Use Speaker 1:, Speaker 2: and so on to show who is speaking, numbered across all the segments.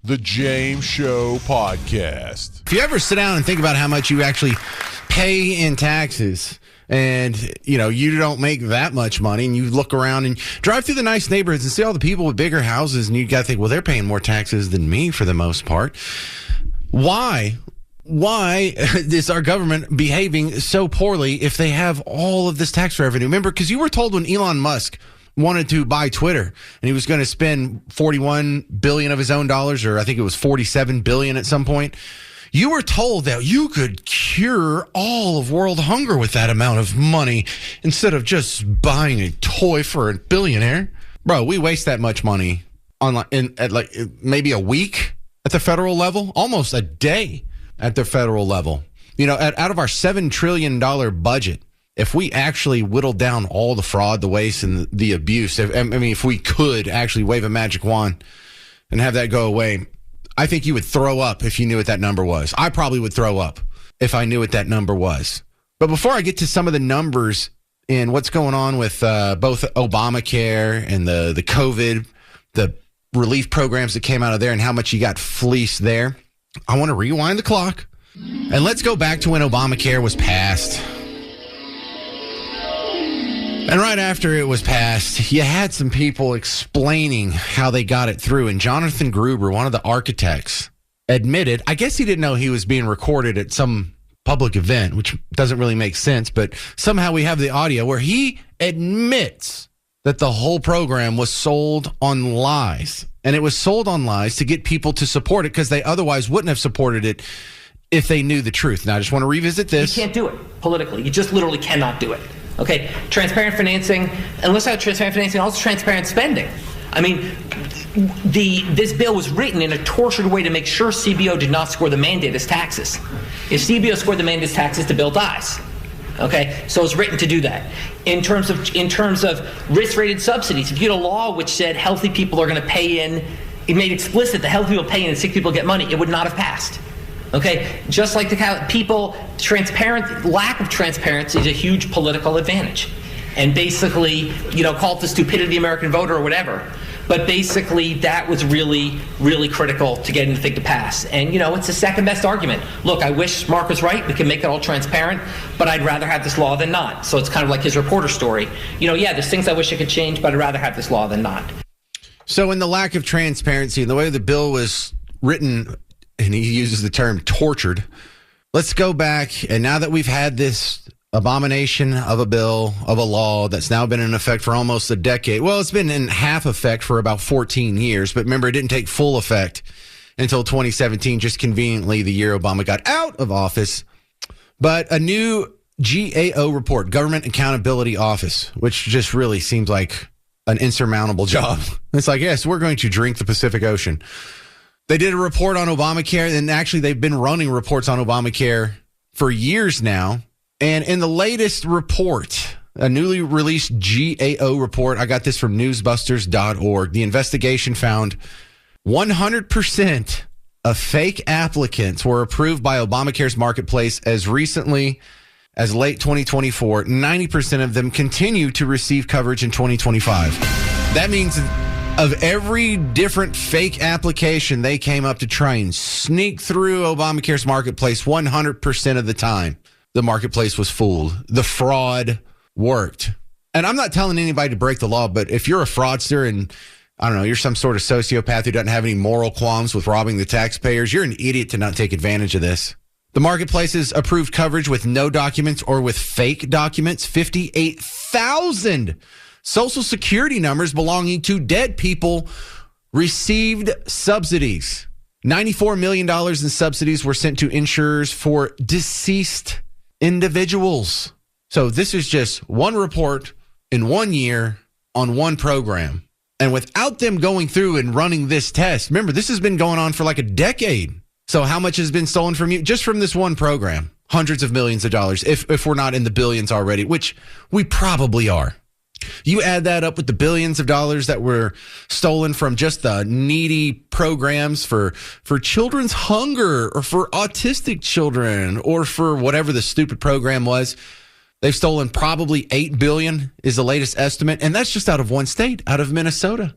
Speaker 1: The James Show Podcast.
Speaker 2: If you ever sit down and think about how much you actually pay in taxes and, you don't make that much money and you look around and drive through the nice neighborhoods and see all the people with bigger houses and you got to think, well, they're paying more taxes than me for the most part. Why is our government behaving so poorly if they have all of this tax revenue? Remember, because you were told when Elon Musk wanted to buy Twitter and he was going to spend $41 billion of his own dollars, or I think it was $47 billion at some point. You were told that you could cure all of world hunger with that amount of money instead of just buying a toy for a billionaire. Bro, we waste that much money at maybe a week at the federal level, almost a day at the federal level. Out of our $7 trillion budget, if we actually whittled down all the fraud, the waste, and the abuse, if we could actually wave a magic wand and have that go away, I think you would throw up if you knew what that number was. I probably would throw up if I knew what that number was. But before I get to some of the numbers and what's going on with both Obamacare and the COVID, the relief programs that came out of there and how much you got fleeced there, I want to rewind the clock and let's go back to when Obamacare was passed. And right after it was passed, you had some people explaining how they got it through. And Jonathan Gruber, one of the architects, admitted, I guess he didn't know he was being recorded at some public event, which doesn't really make sense. But somehow we have the audio where he admits that the whole program was sold on lies. And it was sold on lies to get people to support it because they otherwise wouldn't have supported it if they knew the truth. Now, I just want to revisit this.
Speaker 3: You can't do it politically. You just literally cannot do it. Okay, transparent financing, and let's have transparent financing, also transparent spending. I mean, this bill was written in a tortured way to make sure CBO did not score the mandate as taxes. If CBO scored the mandate as taxes, the bill dies. Okay, so it's written to do that. In terms of risk-rated subsidies, if you had a law which said healthy people are going to pay in, it made explicit that healthy people pay in and sick people get money, it would not have passed. Okay, just like lack of transparency is a huge political advantage. And basically, call it the stupidity of the American voter or whatever. But basically, that was really, really critical to getting the thing to pass. And, it's the second best argument. Look, I wish Mark was right. We can make it all transparent, but I'd rather have this law than not. So it's kind of like his reporter story. There's things I wish I could change, but I'd rather have this law than not.
Speaker 2: So in the lack of transparency and the way the bill was written, and he uses the term tortured. Let's go back. And now that we've had this abomination of a bill, of a law that's now been in effect for almost a decade. Well, it's been in half effect for about 14 years. But remember, it didn't take full effect until 2017, just conveniently the year Obama got out of office. But a new GAO report, Government Accountability Office, which just really seems like an insurmountable job. It's like, yes, we're going to drink the Pacific Ocean. They did a report on Obamacare, and actually they've been running reports on Obamacare for years now. And in the latest report, a newly released GAO report, I got this from newsbusters.org. The investigation found 100% of fake applicants were approved by Obamacare's marketplace as recently as late 2024. 90% of them continue to receive coverage in 2025. That means of every different fake application they came up to try and sneak through Obamacare's marketplace, 100% of the time, the marketplace was fooled. The fraud worked. And I'm not telling anybody to break the law, but if you're a fraudster and, I don't know, you're some sort of sociopath who doesn't have any moral qualms with robbing the taxpayers, you're an idiot to not take advantage of this. The marketplace's approved coverage with no documents or with fake documents, 58,000 Social Security numbers belonging to dead people received subsidies. $94 million in subsidies were sent to insurers for deceased individuals. So this is just one report in 1 year on one program. And without them going through and running this test, remember, this has been going on for like a decade. So how much has been stolen from you? Just from this one program, hundreds of millions of dollars, if we're not in the billions already, which we probably are. You add that up with the billions of dollars that were stolen from just the needy programs for children's hunger or for autistic children or for whatever the stupid program was. They've stolen probably $8 billion is the latest estimate. And that's just out of one state, out of Minnesota.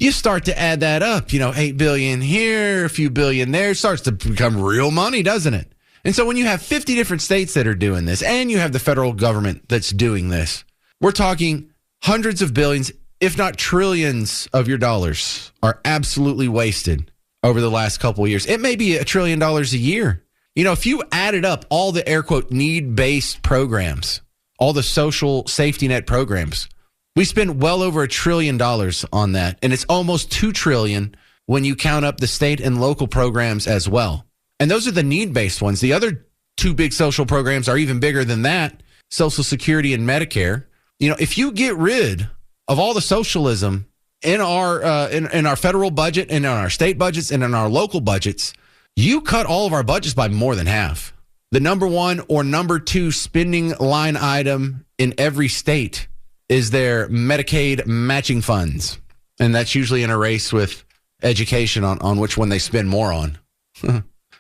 Speaker 2: You start to add that up, $8 billion here, a few billion there. It starts to become real money, doesn't it? And so when you have 50 different states that are doing this, and you have the federal government that's doing this, we're talking hundreds of billions, if not trillions of your dollars are absolutely wasted over the last couple of years. It may be $1 trillion a year. If you added up all the air quote need-based programs, all the social safety net programs, we spend well over $1 trillion on that. And it's almost $2 trillion when you count up the state and local programs as well. And those are the need-based ones. The other two big social programs are even bigger than that, Social Security and Medicare. If you get rid of all the socialism in our federal budget and in our state budgets and in our local budgets, you cut all of our budgets by more than half. The number one or number two spending line item in every state is their Medicaid matching funds. And that's usually in a race with education on which one they spend more on.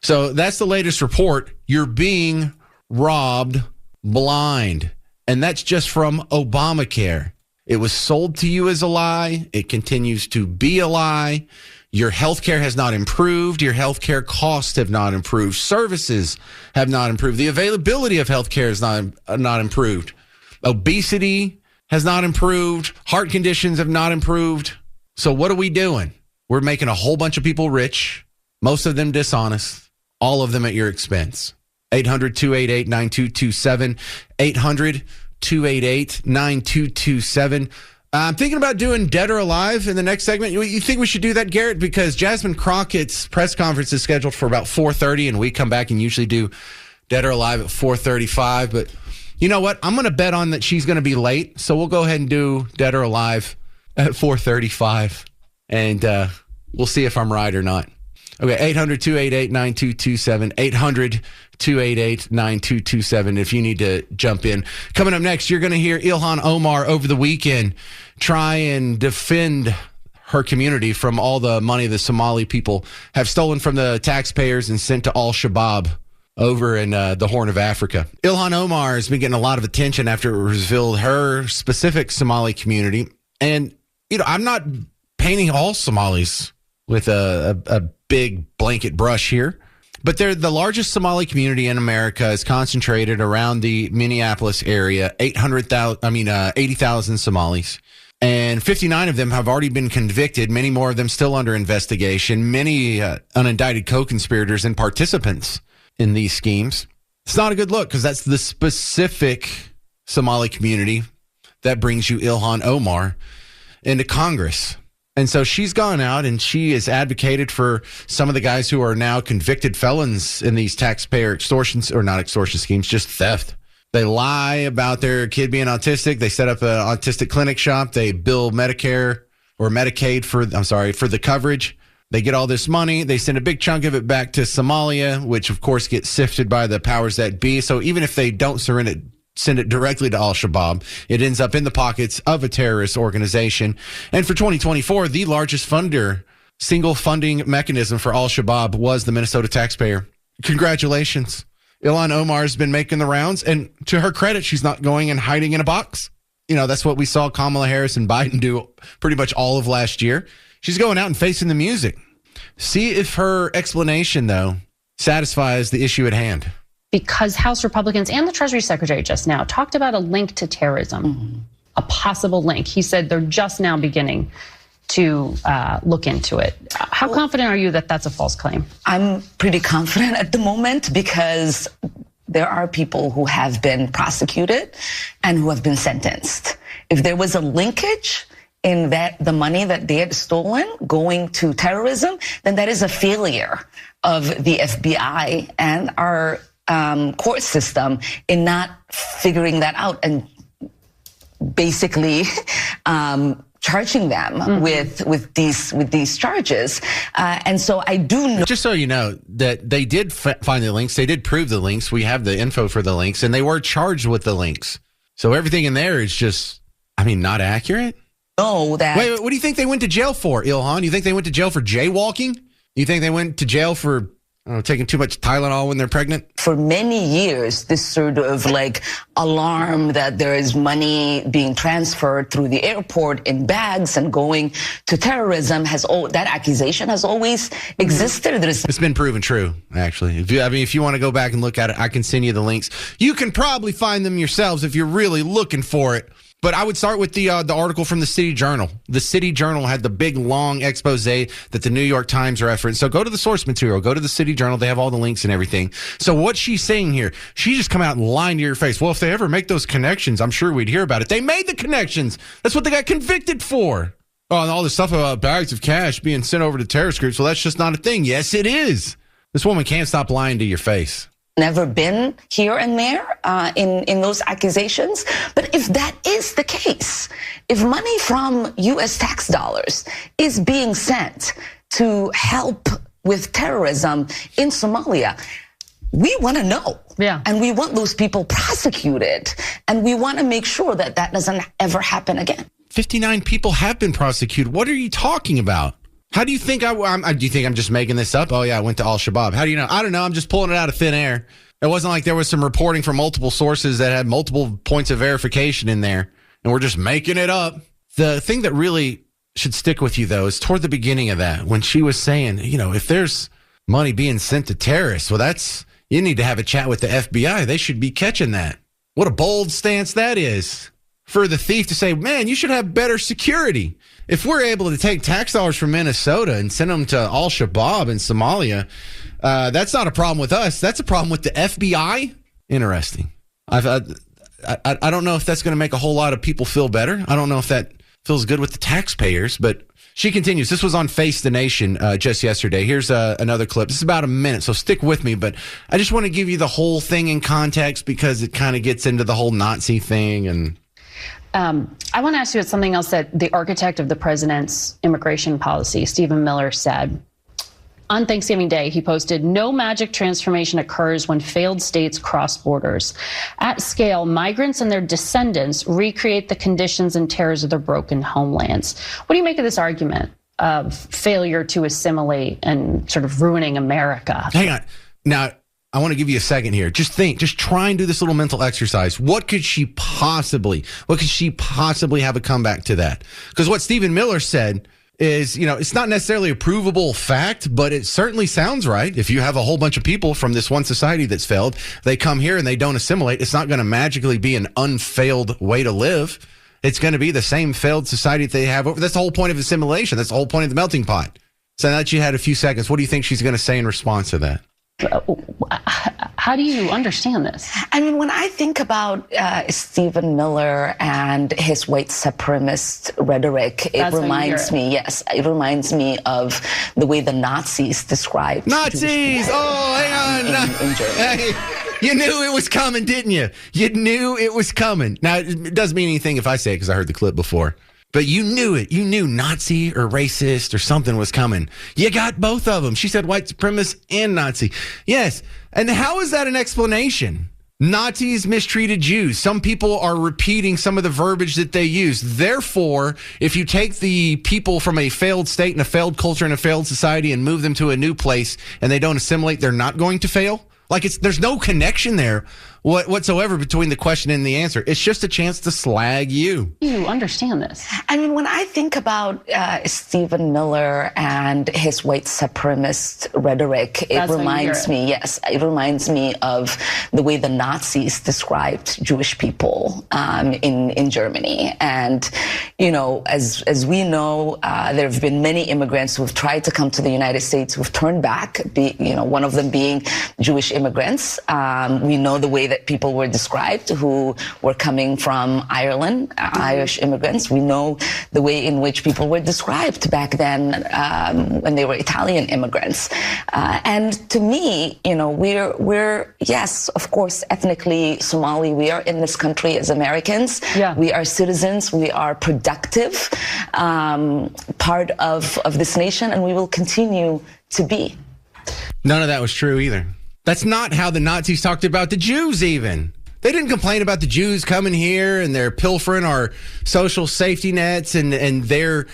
Speaker 2: So that's the latest report. You're being robbed blind. And that's just from Obamacare. It was sold to you as a lie. It continues to be a lie. Your health care has not improved. Your health care costs have not improved. Services have not improved. The availability of health care has not improved. Obesity has not improved. Heart conditions have not improved. So what are we doing? We're making a whole bunch of people rich, most of them dishonest, all of them at your expense. 800-288-9227. 800-288-9227. I'm thinking about doing Dead or Alive in the next segment. You think we should do that, Garrett? Because Jasmine Crockett's press conference is scheduled for about 4:30, and we come back and usually do Dead or Alive at 4:35. But you know what? I'm going to bet on that she's going to be late, so we'll go ahead and do Dead or Alive at 4:35, and we'll see if I'm right or not. Okay, 800-288-9227, 800-288-9227 if you need to jump in. Coming up next, you're going to hear Ilhan Omar over the weekend try and defend her community from all the money the Somali people have stolen from the taxpayers and sent to Al-Shabaab over in the Horn of Africa. Ilhan Omar has been getting a lot of attention after it revealed her specific Somali community. And, I'm not painting all Somalis with a big blanket brush here, but they're the largest Somali community in America is concentrated around the Minneapolis area, 80,000 Somalis, and 59 of them have already been convicted, many more of them still under investigation, many unindicted co-conspirators and participants in these schemes. It's not a good look because that's the specific Somali community that brings you Ilhan Omar into Congress. And so she's gone out and she has advocated for some of the guys who are now convicted felons in these taxpayer extortions, or not extortion schemes, just theft. They lie about their kid being autistic. They set up an autistic clinic shop. They bill Medicare or Medicaid for the coverage. They get all this money. They send a big chunk of it back to Somalia, which of course gets sifted by the powers that be. So even if they don't send it directly to Al-Shabaab, it ends up in the pockets of a terrorist organization. And for 2024, the largest single funding mechanism for Al-Shabaab was the Minnesota taxpayer. Congratulations. Ilhan Omar has been making the rounds, and to her credit, she's not going and hiding in a box. That's what we saw Kamala Harris and Biden do pretty much all of last year. She's going out and facing the music. See if her explanation, though, satisfies the issue at hand.
Speaker 4: Because House Republicans and the Treasury Secretary just now talked about a link to terrorism, a possible link. He said they're just now beginning to look into it. How confident are you that that's a false claim?
Speaker 5: I'm pretty confident at the moment because there are people who have been prosecuted and who have been sentenced. If there was a linkage in that the money that they had stolen going to terrorism, then that is a failure of the FBI and our court system in not figuring that out and basesically charging them with these charges. And so I do know. Just
Speaker 2: so you know that they did find the links. They did prove the links. We have the info for the links, and they were charged with the links. So everything in there is just, not accurate.
Speaker 5: Know that.
Speaker 2: Wait, what do you think they went to jail for, Ilhan? You think they went to jail for jaywalking? You think they went to jail for taking too much Tylenol when they're pregnant?
Speaker 5: for many years, this sort of like alarm that there is money being transferred through the airport in bags and going to terrorism that accusation has always existed.
Speaker 2: It's been proven true, actually. If you want to go back and look at it, I can send you the links. You can probably find them yourselves if you're really looking for it. But I would start with the article from the City Journal. The City Journal had the big, long expose that the New York Times referenced. So go to the source material. Go to the City Journal. They have all the links and everything. So what she's saying here, she just come out and lying to your face. Well, if they ever make those connections, I'm sure we'd hear about it. They made the connections. That's what they got convicted for. Oh, and all this stuff about bags of cash being sent over to terrorist groups. Well, that's just not a thing. Yes, it is. This woman can't stop lying to your face.
Speaker 5: Never been here and there in those accusations. But if that is the case, if money from U.S. tax dollars is being sent to help with terrorism in Somalia, we want to know.
Speaker 4: Yeah.
Speaker 5: And we want those people prosecuted. And we want to make sure that that doesn't ever happen again.
Speaker 2: 59 people have been prosecuted. What are you talking about? How do you think do you think I'm just making this up? Oh, yeah, I went to Al-Shabaab. How do you know? I don't know. I'm just pulling it out of thin air. It wasn't like there was some reporting from multiple sources that had multiple points of verification in there, and we're just making it up. The thing that really should stick with you, though, is toward the beginning of that, when she was saying, if there's money being sent to terrorists, well, you need to have a chat with the FBI. They should be catching that. What a bold stance that is for the thief to say, man, you should have better security. If we're able to take tax dollars from Minnesota and send them to Al-Shabaab in Somalia, that's not a problem with us. That's a problem with the FBI. Interesting. I don't know if that's going to make a whole lot of people feel better. I don't know if that feels good with the taxpayers, but she continues. This was on Face the Nation just yesterday. Here's another clip. This is about a minute, so stick with me. But I just want to give you the whole thing in context because it kind of gets into the whole Nazi thing. And
Speaker 4: I want to ask you about something else that the architect of the president's immigration policy, Stephen Miller, said. On Thanksgiving Day, he posted, "No magic transformation occurs when failed states cross borders. At scale, migrants and their descendants recreate the conditions and terrors of their broken homelands." What do you make of this argument of failure to assimilate and sort of ruining America?
Speaker 2: Hang on. Now, I want to give you a second here. Just try and do this little mental exercise. What could she possibly have a comeback to that? Because what Stephen Miller said is, it's not necessarily a provable fact, but it certainly sounds right. If you have a whole bunch of people from this one society that's failed, they come here and they don't assimilate, it's not going to magically be an unfailed way to live. It's going to be the same failed society that they have over. That's the whole point of assimilation. That's the whole point of the melting pot. So now that you had a few seconds, what do you think she's going to say in response to that?
Speaker 4: How do you understand this?
Speaker 5: I mean, when I think about Stephen Miller and his white supremacist rhetoric, it reminds me of the way the Nazis described
Speaker 2: Nazis. Oh, hang on.
Speaker 5: In Germany.
Speaker 2: Hey, you knew it was coming, didn't you? You knew it was coming. Now, it doesn't mean anything if I say it because I heard the clip before. But you knew it. You knew Nazi or racist or something was coming. You got both of them. She said white supremacist and Nazi. Yes. And how is that an explanation? Nazis mistreated Jews. Some people are repeating some of the verbiage that they use. Therefore, if you take the people from a failed state and a failed culture and a failed society and move them to a new place and they don't assimilate, they're not going to fail? Like there's no connection there whatsoever between the question and the answer. It's just a chance to slag you.
Speaker 4: You understand this.
Speaker 5: I mean, when I think about Stephen Miller and his white supremacist rhetoric, it reminds me of the way the Nazis described Jewish people in Germany. And, as we know, there have been many immigrants who have tried to come to the United States who have turned back, one of them being Jewish immigrants. We know the way that people were described who were coming from Ireland, Irish immigrants. We know the way in which people were described back then when they were Italian immigrants. And to me, we're yes, of course, ethnically Somali. We are in this country as Americans. Yeah. We are citizens. We are productive part of this nation, and we will continue to be.
Speaker 2: None of that was true either. That's not how the Nazis talked about the Jews even. They didn't complain about the Jews coming here and they're pilfering our social safety nets and they're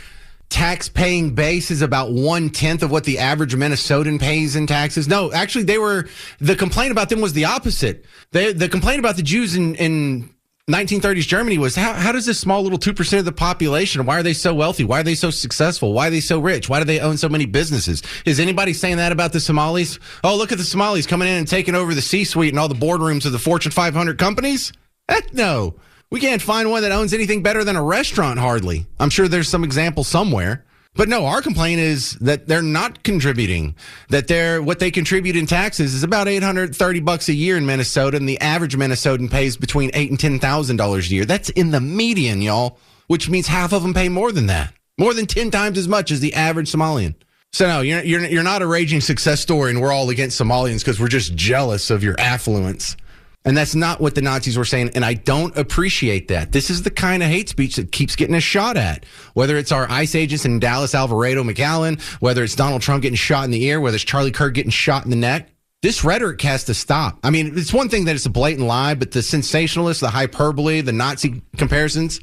Speaker 2: tax-paying base is about 1/10 of what the average Minnesotan pays in taxes. No, actually, the complaint about them was the opposite. The complaint about the Jews in 1930s Germany was, how does this small little 2% of the population, why are they so wealthy? Why are they so successful? Why are they so rich? Why do they own so many businesses? Is anybody saying that about the Somalis? Oh, look at the Somalis coming in and taking over the C-suite and all the boardrooms of the Fortune 500 companies? Heck no. We can't find one that owns anything better than a restaurant, hardly. I'm sure there's some example somewhere. But no, our complaint is that they're not contributing, that what they contribute in taxes is about $830 a year in Minnesota, and the average Minnesotan pays between $8,000 and $10,000 a year. That's in the median, y'all, which means half of them pay more than that, more than 10 times as much as the average Somalian. So no, you're not a raging success story, and we're all against Somalians because we're just jealous of your affluence. And that's not what the Nazis were saying, and I don't appreciate that. This is the kind of hate speech that keeps getting us shot at. Whether it's our ICE agents in Dallas, Alvarado, McAllen, whether it's Donald Trump getting shot in the ear, whether it's Charlie Kirk getting shot in the neck. This rhetoric has to stop. I mean, it's one thing that it's a blatant lie, but the sensationalists, the hyperbole, the Nazi comparisons,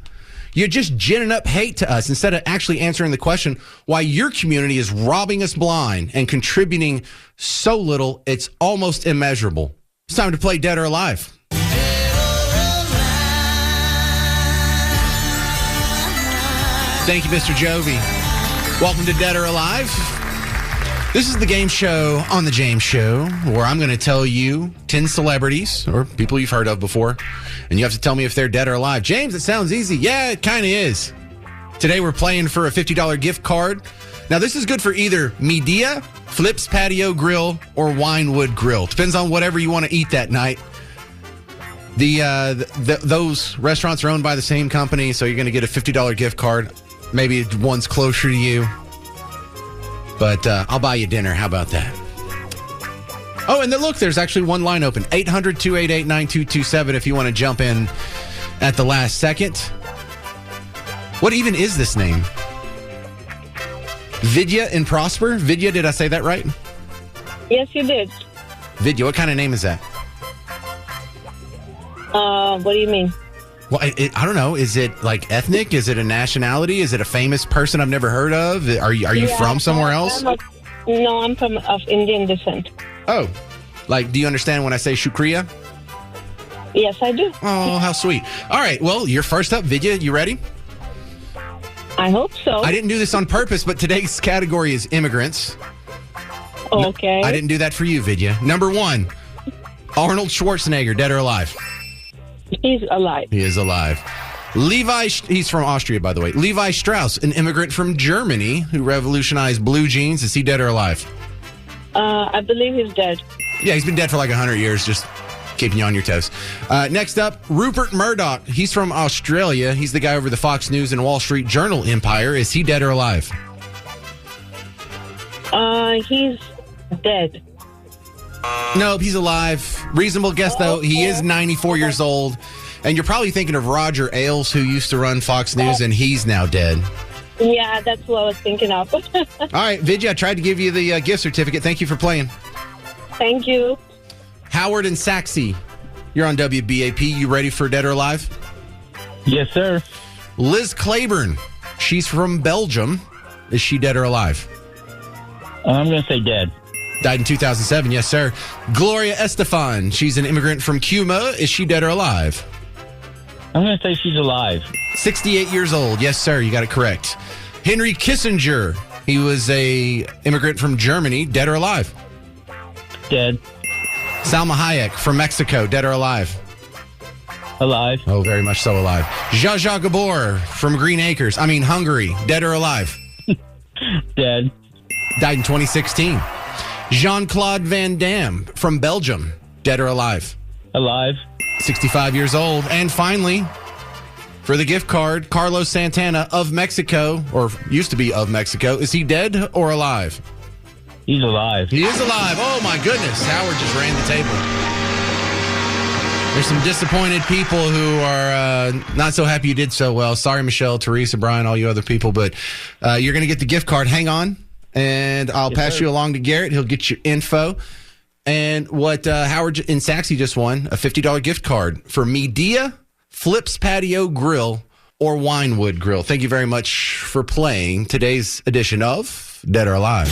Speaker 2: you're just ginning up hate to us instead of actually answering the question why your community is robbing us blind and contributing so little, it's almost immeasurable. It's time to play Dead or Alive. Thank you, Mr. Jovi. Welcome to Dead or Alive. This is the game show on The James Show where I'm going to tell you 10 celebrities or people you've heard of before, and you have to tell me if they're dead or alive. James, it sounds easy. Yeah, it kind of is. Today we're playing for a $50 gift card. Now, this is good for either Media, Flip's Patio Grill, or Winewood Grill. Depends on whatever you want to eat that night. Those restaurants are owned by the same company, so you're going to get a $50 gift card. Maybe one's closer to you. But I'll buy you dinner. How about that? Oh, and then look, there's actually one line open. 800-288-9227 if you want to jump in at the last second. What even is this name? Vidya and Prosper? Vidya, did I say that right?
Speaker 6: Yes, you did.
Speaker 2: Vidya, what kind of name is that?
Speaker 6: What do you mean?
Speaker 2: Well, I don't know. Is it like ethnic? Is it a nationality? Is it a famous person I've never heard of? Are you from somewhere else?
Speaker 6: No, I'm of Indian descent.
Speaker 2: Oh, like, do you understand when I say shukriya?
Speaker 6: Yes, I do.
Speaker 2: Oh, how sweet. All right, well, you're first up, Vidya. You ready?
Speaker 6: I hope so.
Speaker 2: I didn't do this on purpose, but today's category is immigrants.
Speaker 6: Okay.
Speaker 2: I didn't do that for you, Vidya. Number 1, Arnold Schwarzenegger, dead or alive?
Speaker 6: He's alive.
Speaker 2: He is alive. He's from Austria, by the way. Levi Strauss, an immigrant from Germany who revolutionized blue jeans. Is he dead or alive?
Speaker 6: I believe he's dead.
Speaker 2: Yeah, he's been dead for like 100 years, just keeping you on your toes. Next up, Rupert Murdoch. He's from Australia. He's the guy over the Fox News and Wall Street Journal empire. Is he dead or alive?
Speaker 6: He's dead.
Speaker 2: Nope, he's alive. Reasonable guess, though. He is 94 years old. And you're probably thinking of Roger Ailes, who used to run Fox News, and he's now dead.
Speaker 6: Yeah, that's what I was thinking of.
Speaker 2: All right, Vidya, I tried to give you the gift certificate. Thank you for playing.
Speaker 6: Thank you.
Speaker 2: Howard and Saxe, you're on WBAP. You ready for Dead or Alive?
Speaker 7: Yes, sir.
Speaker 2: Liz Claiborne, she's from Belgium. Is she dead or alive?
Speaker 7: I'm going to say dead.
Speaker 2: Died in 2007, yes, sir. Gloria Estefan, she's an immigrant from Cuba. Is she dead or alive?
Speaker 7: I'm going to say she's alive.
Speaker 2: 68 years old, yes, sir, you got it correct. Henry Kissinger, he was a immigrant from Germany. Dead or alive?
Speaker 7: Dead.
Speaker 2: Salma Hayek from Mexico. Dead or alive?
Speaker 7: Alive.
Speaker 2: Oh, very much so alive. Zsa Zsa Gabor from Hungary. Dead or alive?
Speaker 7: Dead.
Speaker 2: Died in 2016. Jean-Claude Van Damme from Belgium. Dead or alive?
Speaker 7: Alive.
Speaker 2: 65 years old. And finally, for the gift card, Carlos Santana of Mexico, or used to be of Mexico. Is he dead or alive?
Speaker 7: He's alive.
Speaker 2: He is alive. Oh, my goodness. Howard just ran the table. There's some disappointed people who are not so happy you did so well. Sorry, Michelle, Teresa, Brian, all you other people, but you're going to get the gift card. Hang on, and I'll pass you along to Garrett. He'll get your info. And what Howard and Saxe just won, a $50 gift card for Media, Flip's Patio Grill, or Winewood Grill. Thank you very much for playing today's edition of Dead or Alive.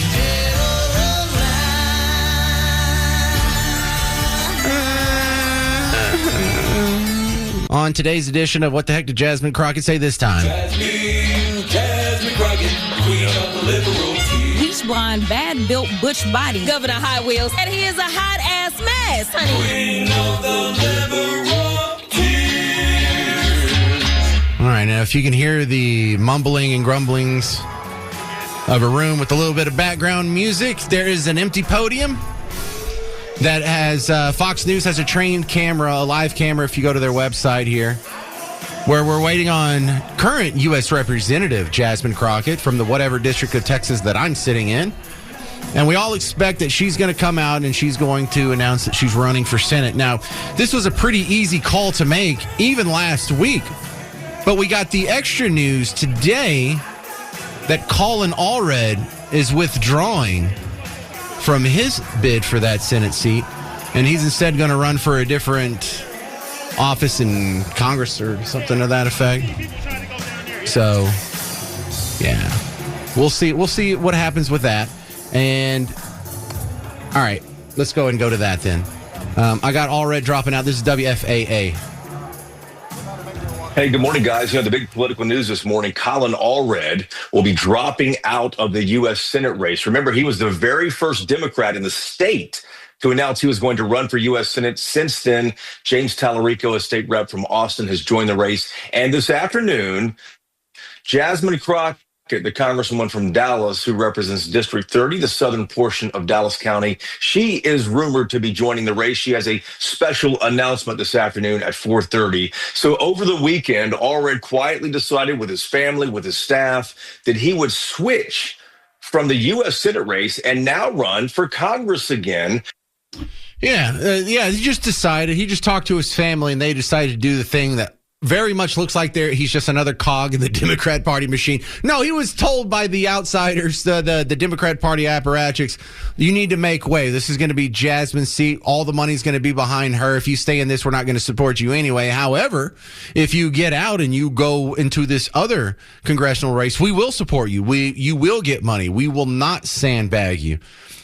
Speaker 2: On today's edition of What the Heck Did Jasmine Crockett Say This Time?
Speaker 8: Jasmine Crockett, queen of the liberal tea.
Speaker 9: Bleach blonde, bad-built butch body, Governor Hot Wheels, and he is a hot-ass mess, honey.
Speaker 8: Queen of the liberal tea.
Speaker 2: All right, now if you can hear the mumbling and grumblings of a room with a little bit of background music, there is an empty podium that has Fox News has a trained camera, a live camera, if you go to their website here, where we're waiting on current U.S. Representative Jasmine Crockett from the whatever district of Texas that I'm sitting in. And we all expect that she's going to come out and she's going to announce that she's running for Senate. Now, this was a pretty easy call to make, even last week. But we got the extra news today that Colin Allred is withdrawing from his bid for that Senate seat, and he's instead going to run for a different office in Congress or something to that effect. So, yeah, we'll see. We'll see what happens with that. And all right, let's go and go to that then. I got Allred dropping out. This is WFAA.
Speaker 10: Hey, good morning, guys. The big political news this morning, Colin Allred will be dropping out of the U.S. Senate race. Remember, he was the very first Democrat in the state to announce he was going to run for U.S. Senate. Since then, James Tallarico, a state rep from Austin, has joined the race. And this afternoon, Jasmine Crockett, the congresswoman from Dallas who represents District 30, the southern portion of Dallas County, she is rumored to be joining the race. She has a special announcement this afternoon at 4:30. So over the weekend, Allred quietly decided with his family, with his staff, that he would switch from the U.S. Senate race and now run for Congress again.
Speaker 2: Yeah, he just decided. He just talked to his family, and they decided to do the thing that very much looks like he's just another cog in the Democrat Party machine. No, he was told by the outsiders, the Democrat Party apparatchiks, you need to make way. This is going to be Jasmine's seat. All the money's going to be behind her. If you stay in this, we're not going to support you anyway. However, if you get out and you go into this other congressional race, we will support you. You will get money. We will not sandbag you.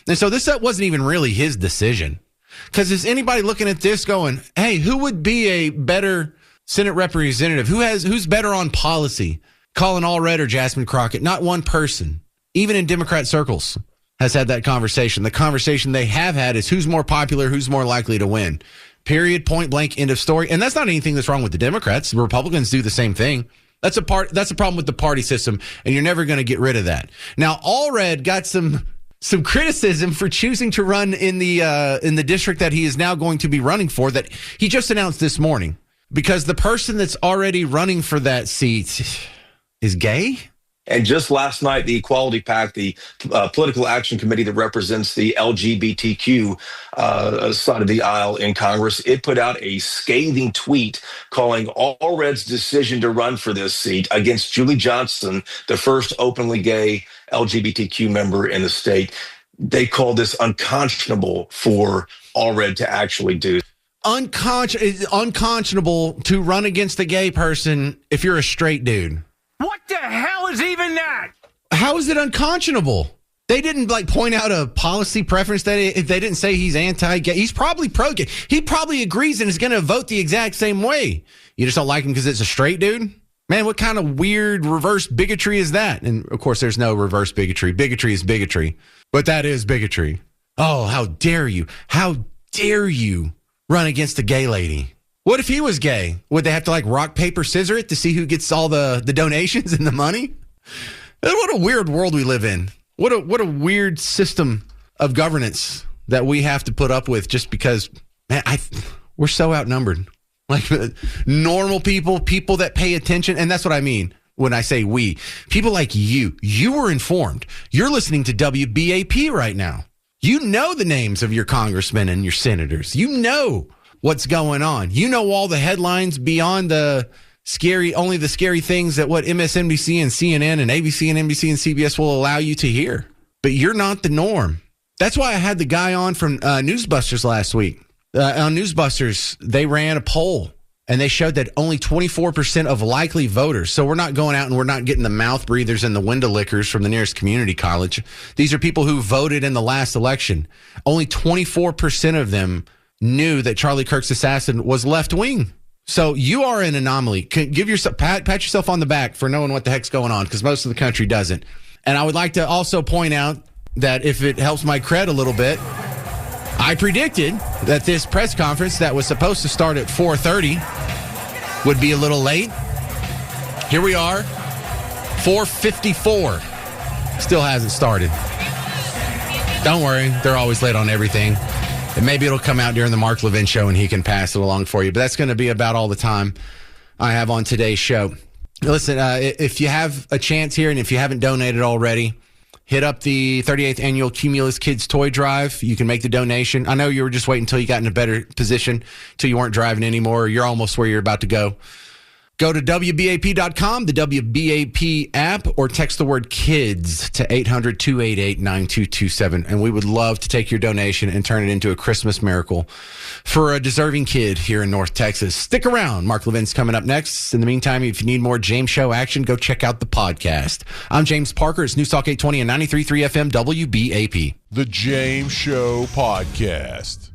Speaker 2: And so this wasn't even really his decision. Because is anybody looking at this going, hey, who would be a better Senate representative? Who's better on policy? Colin Allred or Jasmine Crockett? Not one person, even in Democrat circles, has had that conversation. The conversation they have had is who's more popular, who's more likely to win. Period, point blank, end of story. And that's not anything that's wrong with the Democrats. The Republicans do the same thing. That's a problem with the party system, and you're never going to get rid of that. Now, Allred got some criticism for choosing to run in the district that he is now going to be running for, that he just announced this morning. Because the person that's already running for that seat is gay?
Speaker 10: And just last night, the Equality PAC, the political action committee that represents the LGBTQ side of the aisle in Congress, it put out a scathing tweet calling Allred's decision to run for this seat against Julie Johnson, the first openly gay LGBTQ member in the state. They called this unconscionable for Allred to actually do.
Speaker 2: Unconscionable to run against a gay person if you're a straight dude.
Speaker 11: What the hell is even that?
Speaker 2: How is it unconscionable? They didn't point out a policy preference. They didn't say he's anti-gay. He's probably pro-gay. He probably agrees and is going to vote the exact same way. You just don't like him because it's a straight dude? Man, what kind of weird reverse bigotry is that? And of course, there's no reverse bigotry. Bigotry is bigotry, but that is bigotry. Oh, how dare you? How dare you run against a gay lady? What if he was gay? Would they have to rock, paper, scissor it to see who gets all the donations and the money? What a weird world we live in. What a weird system of governance that we have to put up with just because, man, we're so outnumbered. Normal people that pay attention. And that's what I mean when I say we. People like you were informed. You're listening to WBAP right now. You know the names of your congressmen and your senators. You know what's going on. You know all the headlines beyond only the scary things that what MSNBC and CNN and ABC and NBC and CBS will allow you to hear. But you're not the norm. That's why I had the guy on from Newsbusters last week. On Newsbusters, they ran a poll And they showed that only 24% of likely voters, so we're not going out and we're not getting the mouth breathers and the window lickers from the nearest community college. These are people who voted in the last election. Only 24% of them knew that Charlie Kirk's assassin was left-wing. So you are an anomaly. Give yourself pat yourself on the back for knowing what the heck's going on, because most of the country doesn't. And I would like to also point out that if it helps my cred a little bit, I predicted that this press conference that was supposed to start at 4:30 would be a little late. Here we are, 4:54. Still hasn't started. Don't worry, they're always late on everything. And maybe it'll come out during the Mark Levin show and he can pass it along for you. But that's going to be about all the time I have on today's show. Listen, if you have a chance here and if you haven't donated already, hit up the 38th Annual Cumulus Kids Toy Drive. You can make the donation. I know you were just waiting until you got in a better position, until you weren't driving anymore, or you're almost where you're about to go. Go to WBAP.com, the WBAP app, or text the word KIDS to 800-288-9227. And we would love to take your donation and turn it into a Christmas miracle for a deserving kid here in North Texas. Stick around. Mark Levin's coming up next. In the meantime, if you need more James Show action, go check out the podcast. I'm James Parker. It's News Talk 820 and 93.3 FM WBAP.
Speaker 1: The James Show Podcast.